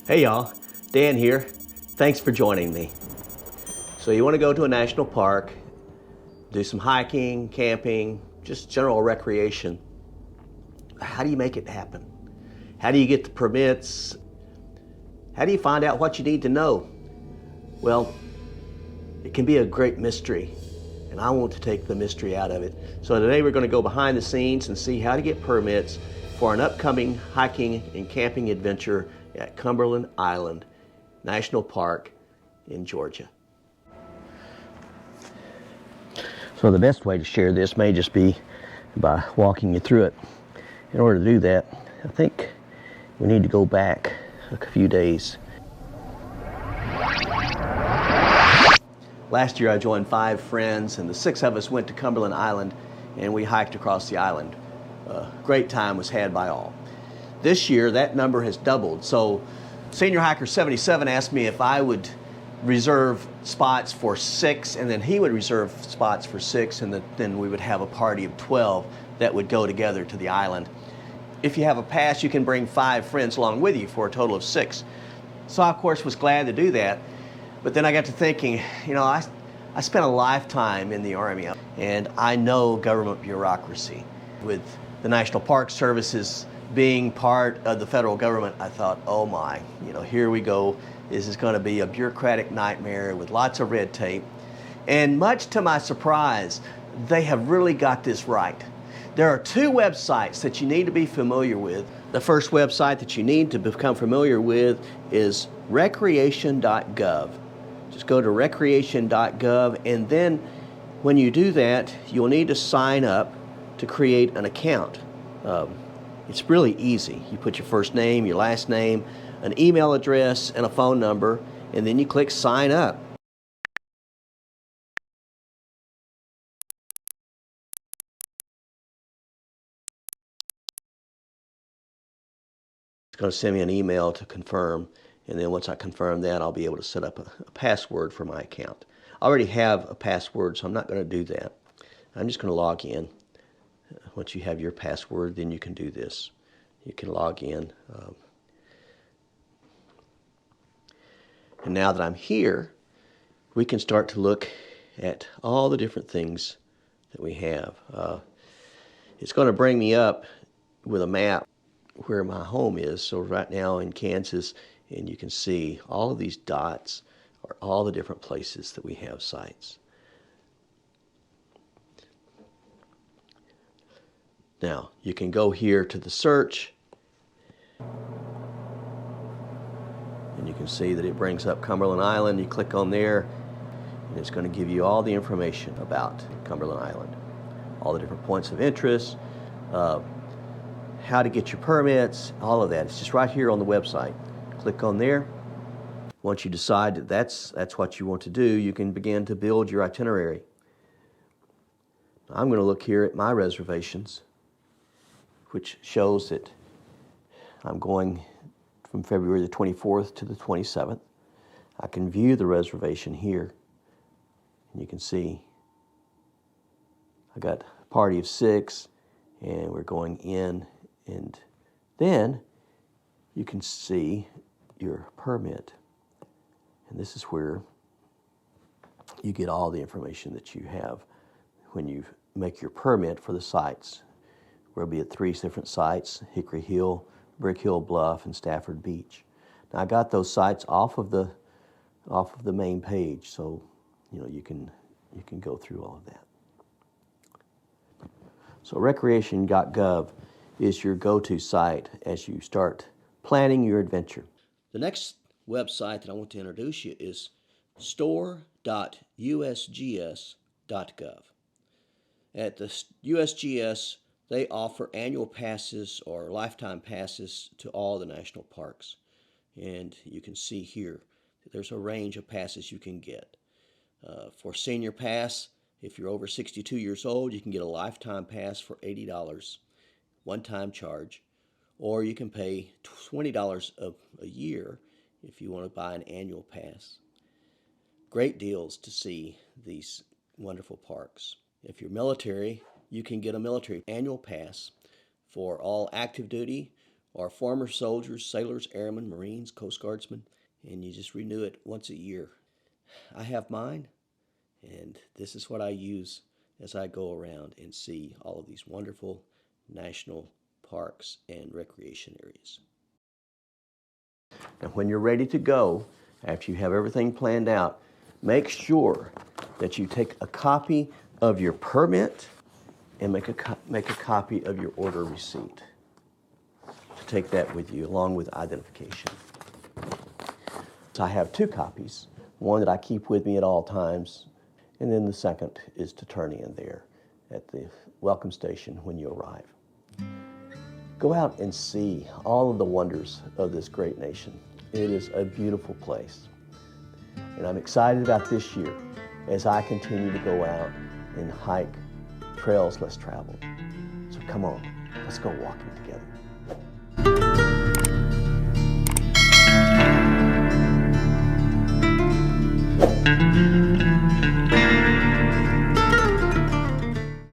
Hey y'all, Dan here. Thanks for joining me. So you want to go to a national park, do some hiking, camping, just general recreation. How do you make it happen? How do you get the permits? How do you find out what you need to know? Well, it can be a great mystery, and I want to take the mystery out of it. So today we're going to go behind the scenes and see how to get permits for an upcoming hiking and camping adventure at Cumberland Island National Park in Georgia. So the best way to share this may just be by walking you through it. In order to do that, I think we need to go back a few days. Last year I joined 5 friends, and the 6 of us went to Cumberland Island and we hiked across the island. A great time was had by all. This year that number has doubled, so Senior Hiker 77 asked me if I would reserve spots for 6, and then he would reserve spots for 6, and then we would have a party of 12 that would go together to the island. If you have a pass, you can bring 5 friends along with you for a total of 6. So I, of course, was glad to do that. But then I got to thinking, I spent a lifetime in the Army, and I know government bureaucracy. With the National Park Services being part of the federal government, I thought, oh my, here we go. This is going to be a bureaucratic nightmare with lots of red tape. And much to my surprise, they have really got this right. There are 2 websites that you need to be familiar with. The first website that you need to become familiar with is recreation.gov. Just go to recreation.gov, and then when you do that, you'll need to sign up to create an account. It's really easy. You put your first name, your last name, an email address, and a phone number, and then you click sign up. It's going to send me an email to confirm, and then once I confirm that, I'll be able to set up a password for my account. I already have a password, so I'm not going to do that. I'm just going to log in. Once you have your password, then you can do this. You can log in. And now that I'm here, we can start to look at all the different things that we have. It's going to bring me up with a map where my home is. So right now in Kansas, and you can see all of these dots are all the different places that we have sites. Now, you can go here to the search, and you can see that it brings up Cumberland Island. You click on there, and it's going to give you all the information about Cumberland Island, all the different points of interest, how to get your permits, all of that. It's just right here on the website. Click on there. Once you decide that that's what you want to do, you can begin to build your itinerary. I'm going to look here at my reservations, which shows that I'm going from February the 24th to the 27th. I can view the reservation here, and you can see I got a party of 6, and we're going in, and then you can see your permit. And this is where you get all the information that you have when you make your permit for the sites. We'll be at 3 different sites: Hickory Hill, Brick Hill Bluff, and Stafford Beach. Now I got those sites off of the main page, so you can go through all of that. So recreation.gov is your go-to site as you start planning your adventure. The next website that I want to introduce you is store.usgs.gov. At the USGS, they offer annual passes or lifetime passes to all the national parks. And you can see here that there's a range of passes you can get. For senior pass, if you're over 62 years old, you can get a lifetime pass for $80, one-time charge. Or you can pay $20 a year if you want to buy an annual pass. Great deals to see these wonderful parks. If you're military, you can get a military annual pass for all active duty are former soldiers, sailors, airmen, Marines, Coast Guardsmen, and you just renew it once a year. I have mine, and this is what I use as I go around and see all of these wonderful national parks and recreation areas. Now, when you're ready to go, after you have everything planned out, make sure that you take a copy of your permit and make a copy of your order receipt. To take that with you along with identification. So I have 2 copies, one that I keep with me at all times, and then the second is to turn in there at the welcome station when you arrive. Go out and see all of the wonders of this great nation. It is a beautiful place. And I'm excited about this year as I continue to go out and hike trails less traveled. So come on, let's go walking together.